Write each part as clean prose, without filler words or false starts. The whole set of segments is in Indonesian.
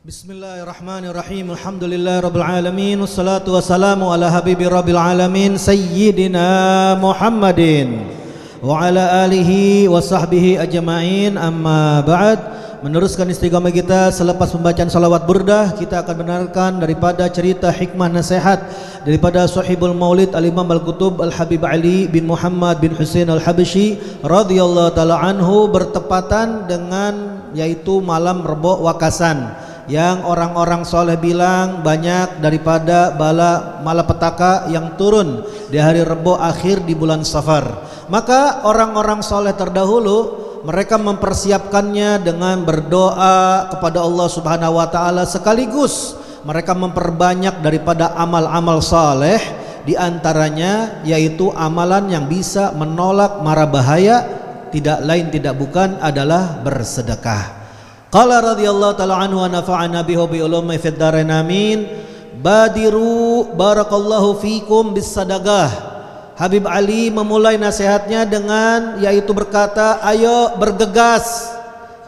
Bismillahirrahmanirrahim. Alhamdulillahirabbil alamin wassalatu wassalamu ala habibi rabbil alamin sayyidina Muhammadin wa ala alihi wa sahbihi ajma'in. Amma ba'd. Meneruskan istiqamah kita selepas pembacaan salawat burdah, kita akan benarkan daripada cerita hikmah nasihat daripada sahibul maulid al-imam al-kutub al-habib Ali bin Muhammad bin Husain al-Habsyi radhiyallahu taala anhu, bertepatan dengan yaitu malam Rebo Wakasan, yang orang-orang soleh bilang banyak daripada bala malapetaka yang turun di hari Rebo akhir di bulan Safar. Maka orang-orang soleh terdahulu mereka mempersiapkannya dengan berdoa kepada Allah Subhanahu wa taala, sekaligus mereka memperbanyak daripada amal-amal saleh, di antaranya yaitu amalan yang bisa menolak mara bahaya, tidak lain tidak bukan adalah bersedekah. Qala radhiyallahu ta'ala anhu wa nafa'ana bihi bi ulumi fid dharain amin. Badiru barakallahu fikum bis sadaqah. Habib Ali memulai nasihatnya dengan yaitu berkata, ayo bergegas,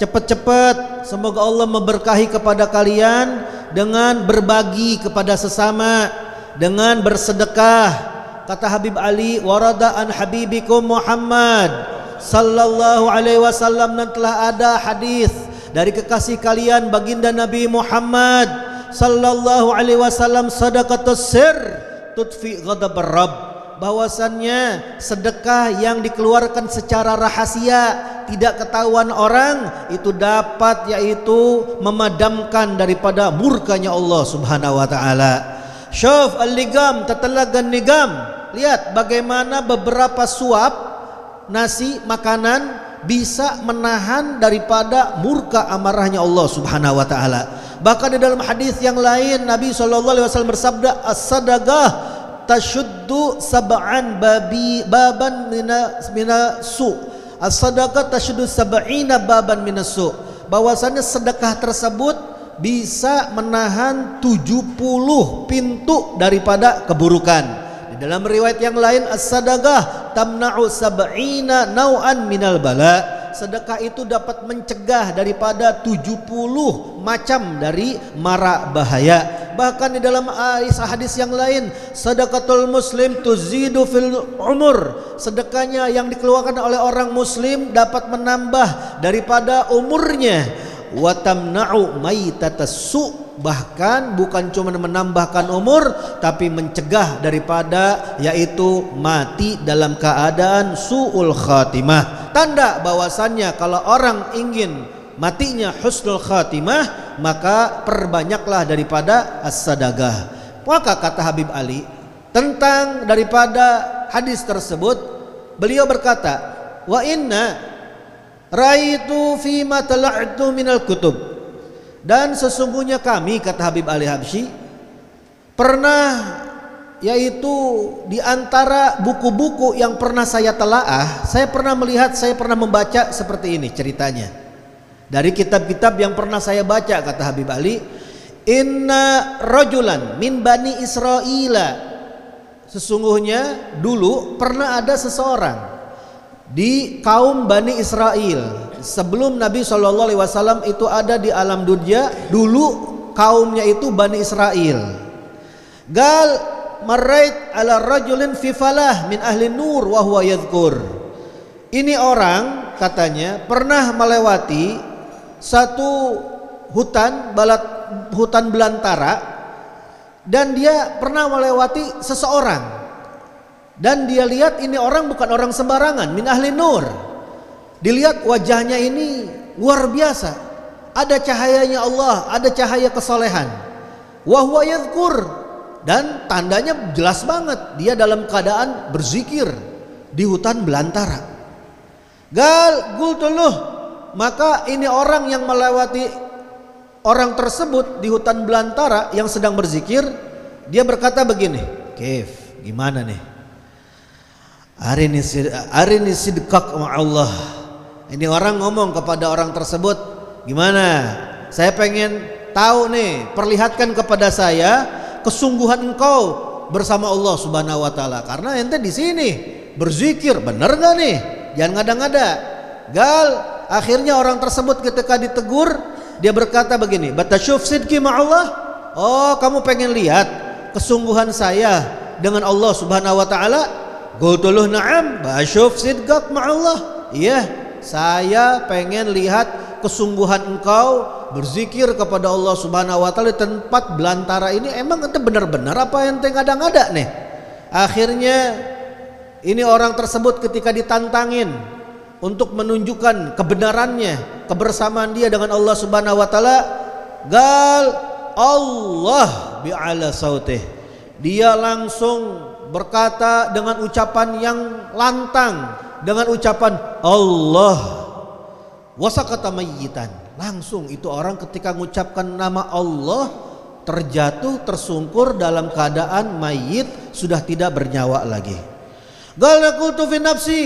cepat-cepat, semoga Allah memberkahi kepada kalian dengan berbagi kepada sesama, dengan bersedekah. Kata Habib Ali, warada an habibikum Muhammad sallallahu alaihi wasallam, dan telah ada hadis dari kekasih kalian baginda Nabi Muhammad sallallahu alaihi wasallam, sadaqatus sir tudfi ghadab Rabb, bahwasannya sedekah yang dikeluarkan secara rahasia, tidak ketahuan orang, itu dapat yaitu memadamkan daripada murkanya Allah Subhanahu wa taala. Syuf al-ligam tatalagan nigam, lihat bagaimana beberapa suap nasi makanan bisa menahan daripada murka amarahnya Allah Subhanahu wa taala. Bahkan di dalam hadis yang lain Nabi SAW bersabda, as-sadaqah tashuddu sab'an baban mina su. As-sadaqah tashuddu sab'ina baban mina su. Bahwasanya sedekah tersebut bisa menahan 70 pintu daripada keburukan. Di dalam riwayat yang lain, as-sadaqah tamna'u sab'ina nau'an minal bala. Sedekah itu dapat mencegah daripada 70 macam dari mara bahaya. Bahkan di dalam hadis yang lain, sedekatul muslim tuzidu fil umur, sedekahnya yang dikeluarkan oleh orang muslim dapat menambah daripada umurnya. Wa tamna'u maitatas su', bahkan bukan cuma menambahkan umur tapi mencegah daripada yaitu mati dalam keadaan su'ul khatimah. Tanda bahwasannya kalau orang ingin matinya husnul khatimah, maka perbanyaklah daripada as-sadaqah. Maka kata Habib Ali tentang daripada hadis tersebut, beliau berkata, wa inna raitu fi ma tala'tu minal kutub, dan sesungguhnya kami, kata Habib Ali Habsyi, pernah yaitu di antara buku-buku yang pernah saya telaah, saya pernah melihat, saya pernah membaca seperti ini ceritanya. Dari kitab-kitab yang pernah saya baca, kata Habib Ali, inna rajulan min bani Israila, sesungguhnya dulu pernah ada seseorang di kaum Bani Israel. Sebelum Nabi SAW itu ada di alam dunia, dulu kaumnya itu Bani Israel. Gal marait ala rajulin fi falah min ahli nur wa huwa yadhkur. Ini orang katanya pernah melewati satu hutan belantara, dan dia pernah melewati seseorang, dan dia lihat ini orang bukan orang sembarangan, min ahli nur. Dilihat wajahnya ini luar biasa, ada cahayanya Allah, ada cahaya kesolehan. Wa huwa yadhkur, dan tandanya jelas banget dia dalam keadaan berzikir di hutan belantara. Gal qultuluh, maka ini orang yang melewati orang tersebut di hutan belantara yang sedang berzikir, dia berkata begini, Kif, gimana nih? Arini sidqak ma'allah. Ini orang ngomong kepada orang tersebut, gimana? Saya pengen tahu nih, perlihatkan kepada saya kesungguhan engkau bersama Allah Subhanahu wa taala. Karena ente di sini berzikir, bener gak nih? Jangan ngada-ngada. Gal Akhirnya orang tersebut ketika ditegur, dia berkata begini, "Batashuf sidqi ma'allah?" Oh, kamu pengen lihat kesungguhan saya dengan Allah Subhanahu wa taala? Qultu na'am, bashuf sidqak ma'allah. Iya, saya pengen lihat kesungguhan engkau berzikir kepada Allah Subhanahu wa taala di tempat belantara ini. Emang itu benar-benar apa ente ngada-ngada nih? Akhirnya ini orang tersebut ketika ditantangin untuk menunjukkan kebenarannya, kebersamaan dia dengan Allah Subhanahu wa taala, gal Allah bi'ala sautih. Dia langsung berkata dengan ucapan yang lantang, dengan ucapan Allah. Wasaqata mayyitan. Langsung itu orang ketika mengucapkan nama Allah terjatuh tersungkur dalam keadaan mayit, sudah tidak bernyawa lagi. Qala qultu fi nafsi.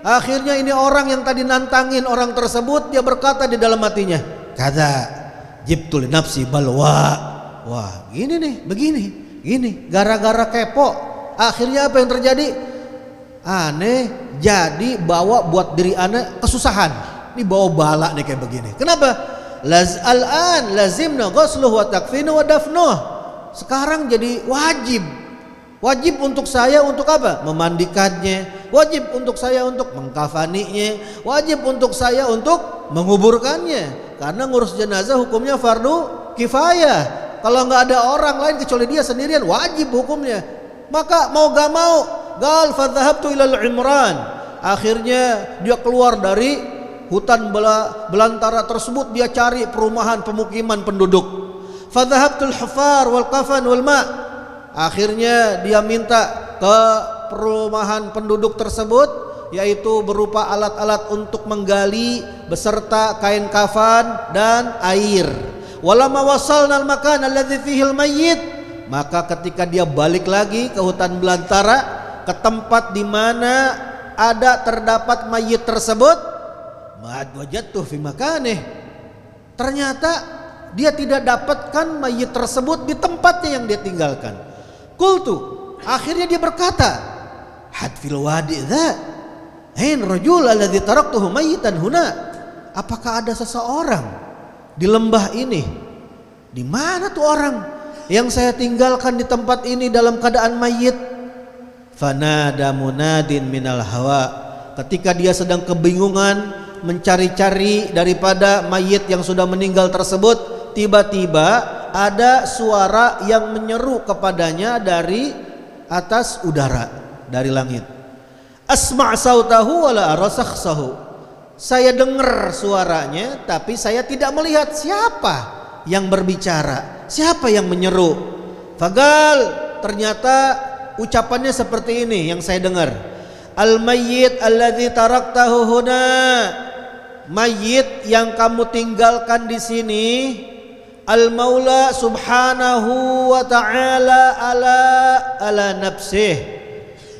Akhirnya ini orang yang tadi nantangin orang tersebut, dia berkata di dalam hatinya, "Kadza jibtu li nafsi balwa." Wah, gini nih, begini, gini, gara-gara kepo. Akhirnya apa yang terjadi? Aneh, jadi bawa buat diri aneh kesusahan. Ini bawa bala nih kayak begini. Kenapa? Al-an lazimna ghusluhu wa takfinu wa dafnuh. Sekarang jadi wajib. Wajib untuk saya untuk apa? Memandikannya. Wajib untuk saya untuk mengkafaninya. Wajib untuk saya untuk menguburkannya. Karena ngurus jenazah hukumnya fardu kifayah. Kalau nggak ada orang lain kecuali dia sendirian, wajib hukumnya. Maka mau gak mau, gal fadhahabtu ilal Imran. Akhirnya dia keluar dari hutan belantara tersebut, dia cari perumahan pemukiman penduduk. Fadhahabtul hufar wal kafan wal ma'. Akhirnya dia minta ke perumahan penduduk tersebut, yaitu berupa alat-alat untuk menggali beserta kain kafan dan air. Walamma wasalna al-makan alladzi fihi al-mayyit, maka ketika dia balik lagi ke hutan belantara, ke tempat di mana ada terdapat mayit tersebut, ma'ad wajadtu fi makanih. Ternyata dia tidak dapatkan mayit tersebut di tempatnya yang dia tinggalkan. Qultu, akhirnya dia berkata, had fil wadi dza ain rajul alladzi taraktuhu mayitan huna. Apakah ada seseorang di lembah ini? Di mana tuh orang yang saya tinggalkan di tempat ini dalam keadaan mayit? Fanada munadin minal hawa. Ketika dia sedang kebingungan mencari-cari daripada mayit yang sudah meninggal tersebut, tiba-tiba ada suara yang menyeru kepadanya dari atas udara, dari langit. Asma' sautahu wala ara sakhsahu. Saya dengar suaranya, tapi saya tidak melihat siapa yang berbicara, siapa yang menyeru. Fagal, ternyata ucapannya seperti ini yang saya dengar. Al-mayyit alladzi taraktahu huna. Mayit yang kamu tinggalkan di sini, Al-Maula subhanahu wa ta'ala ala nafsih.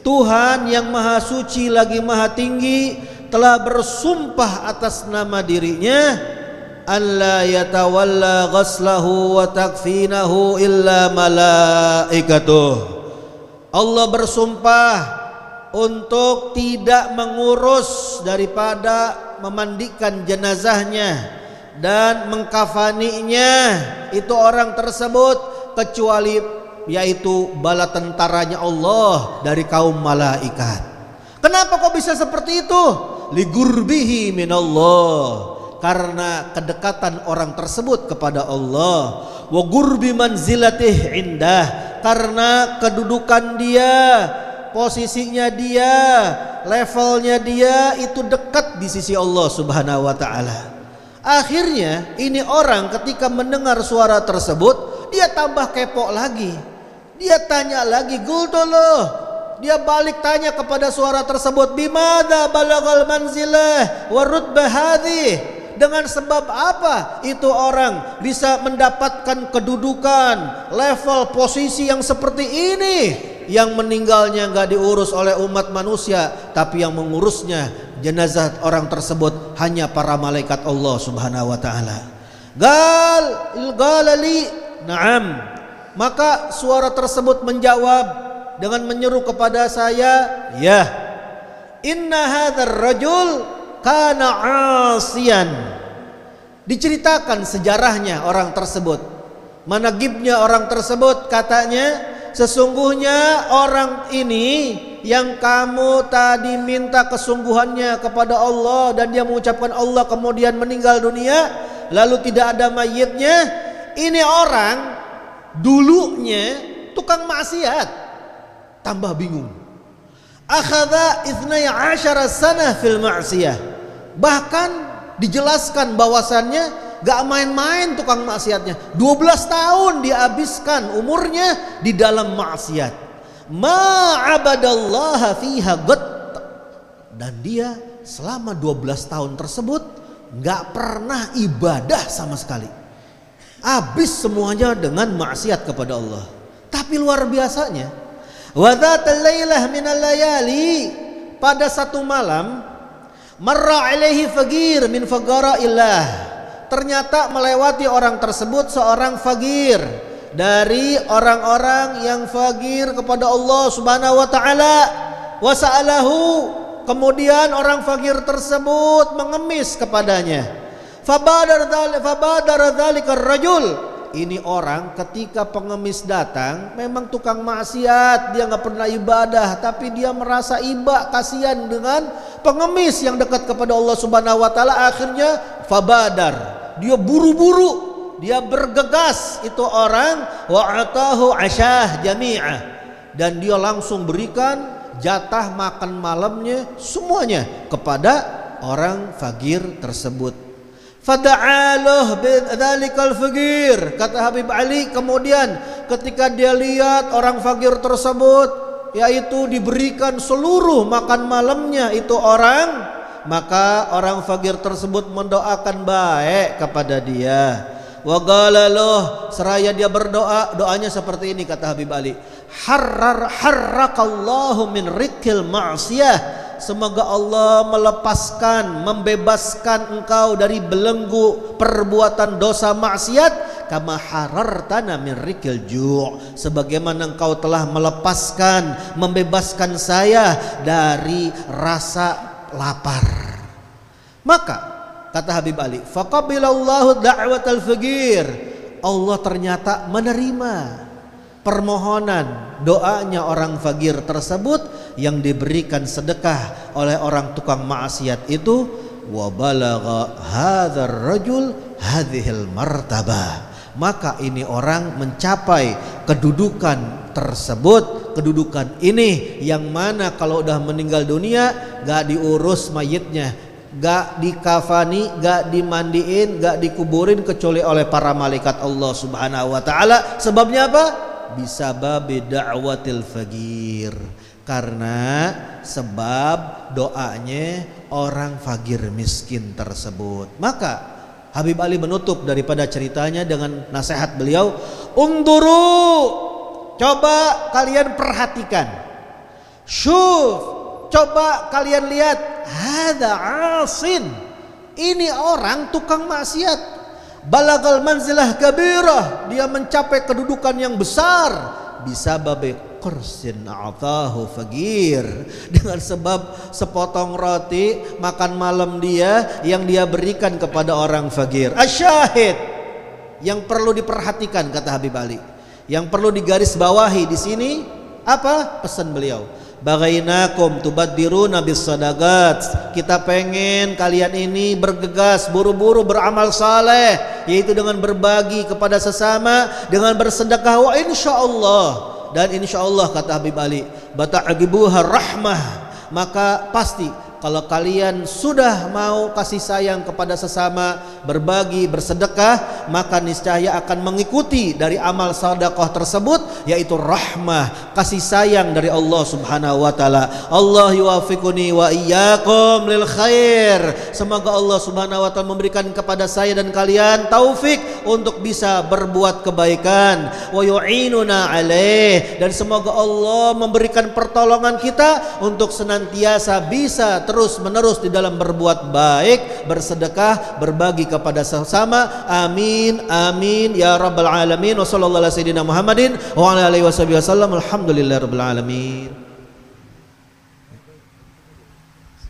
Tuhan yang maha suci lagi maha tinggi telah bersumpah atas nama dirinya, alla yatawalla ghaslahu wa takfinahu illa malaikatuh. Allah bersumpah untuk tidak mengurus daripada memandikan jenazahnya dan mengkafaninya itu orang tersebut, kecuali yaitu bala tentaranya Allah dari kaum malaikat. Kenapa kok bisa seperti itu? Ligurbihi minallah, karena kedekatan orang tersebut kepada Allah. Wa gurbi manzilatih indah, karena kedudukan dia, posisinya dia, levelnya dia itu dekat di sisi Allah Subhanahu wa taala. Akhirnya ini orang ketika mendengar suara tersebut, dia tambah kepo lagi. Dia tanya lagi, "Qultullah." Dia balik tanya kepada suara tersebut, "Bimadza balagal manzilah wa rutbah hadhi?" Dengan sebab apa itu orang bisa mendapatkan kedudukan, level, posisi yang seperti ini, yang meninggalnya nggak diurus oleh umat manusia, tapi yang mengurusnya jenazah orang tersebut hanya para malaikat Allah Subhanahu wa taala. Galali, na'am. Maka suara tersebut menjawab dengan menyeru kepada saya, "Ya, inna hadzal rajul kana 'asiyan. Diceritakan sejarahnya orang tersebut. Managibnya orang tersebut, katanya sesungguhnya orang ini yang kamu tadi minta kesungguhannya kepada Allah dan dia mengucapkan Allah kemudian meninggal dunia lalu tidak ada mayitnya, ini orang dulunya tukang maksiat. Tambah bingung. Akhadha 12 sanah fil ma'siyah. Bahkan dijelaskan bahwasannya gak main-main tukang maksiatnya. 12 tahun dihabiskan umurnya di dalam maksiat. Ma'abadallaha fiha ghat. Dan dia selama 12 tahun tersebut gak pernah ibadah sama sekali. Habis semuanya dengan maksiat kepada Allah. Tapi luar biasanya, wa dzatal lailah minal layali, pada satu malam, marra alaihi faqir min faqaraillah. Ternyata melewati orang tersebut seorang faqir dari orang-orang yang faqir kepada Allah Subhanahu wa taala. Wa sa'alahu, kemudian orang faqir tersebut mengemis kepadanya. Fabadara dzalika ar-rajul. Ini orang ketika pengemis datang memang tukang maksiat, dia nggak pernah ibadah, tapi dia merasa iba, kasihan dengan pengemis yang dekat kepada Allah Subhanahu wa taala. Akhirnya fabadar, dia buru-buru, dia bergegas itu orang, wa atahu asyah jami'ah, dan dia langsung berikan jatah makan malamnya semuanya kepada orang fakir tersebut. Fada'aluh bidzalikal faqir, kata Habib Ali. Kemudian ketika dia lihat orang fakir tersebut yaitu diberikan seluruh makan malamnya itu orang, maka orang fakir tersebut mendoakan baik kepada dia. Wa qala lahu, seraya dia berdoa, doanya seperti ini kata Habib Ali, harrakallahu min rikil ma'siyah. Semoga Allah melepaskan, membebaskan engkau dari belenggu perbuatan dosa maksiat. Kama harartana min rikil ju', sebagaimana engkau telah melepaskan, membebaskan saya dari rasa lapar. Maka kata Habib Ali, faqabilallahu da'watal faqir. Allah ternyata menerima permohonan doanya orang fakir tersebut yang diberikan sedekah oleh orang tukang maksiat itu. Wa balagha hadzal rajul hadhil martabah, maka ini orang mencapai kedudukan tersebut, kedudukan ini yang mana kalau udah meninggal dunia gak diurus mayitnya, gak dikafani, gak dimandiin, gak dikuburin kecuali oleh para malaikat Allah Subhanahu wa taala. Sebabnya apa? Bisababi da'watil faqir, karena sebab doanya orang fakir miskin tersebut. Maka Habib Ali menutup daripada ceritanya dengan nasihat beliau, unduru, coba kalian perhatikan, syuf, coba kalian lihat, hadza asin, ini orang tukang maksiat. Balagal manzilah kabirah, dia mencapai kedudukan yang besar. Bisa babe qursin a'tahu faqir, dengan sebab sepotong roti makan malam dia yang dia berikan kepada orang fakir. Asyahid, yang perlu diperhatikan kata Habib Ali, yang perlu digaris bawahi di sini apa pesan beliau? Bagainakum tubaddiruna bis sadaqat. Kita pengen kalian ini bergegas buru-buru beramal saleh, yaitu dengan berbagi kepada sesama, dengan bersedekah. Wa insyaallah, dan insyaallah kata Habib Ali, bata'agibuha rahmah, maka pasti kalau kalian sudah mau kasih sayang kepada sesama, berbagi, bersedekah, maka niscaya akan mengikuti dari amal sedekah tersebut, yaitu rahmah, kasih sayang dari Allah Subhanahu wa taala. Allah yuwaffiquni wa iyyakum lil khair. Semoga Allah Subhanahu wa taala memberikan kepada saya dan kalian taufik untuk bisa berbuat kebaikan. Wa yu'inuna alaih, dan semoga Allah memberikan pertolongan kita untuk senantiasa bisa terus menerus di dalam berbuat baik, bersedekah, berbagi kepada sesama. Amin amin ya rabbal alamin. Wa sallallahu ala sayyidina Muhammadin wa ala alihi wasallam. Alhamdulillahirabbil alamin.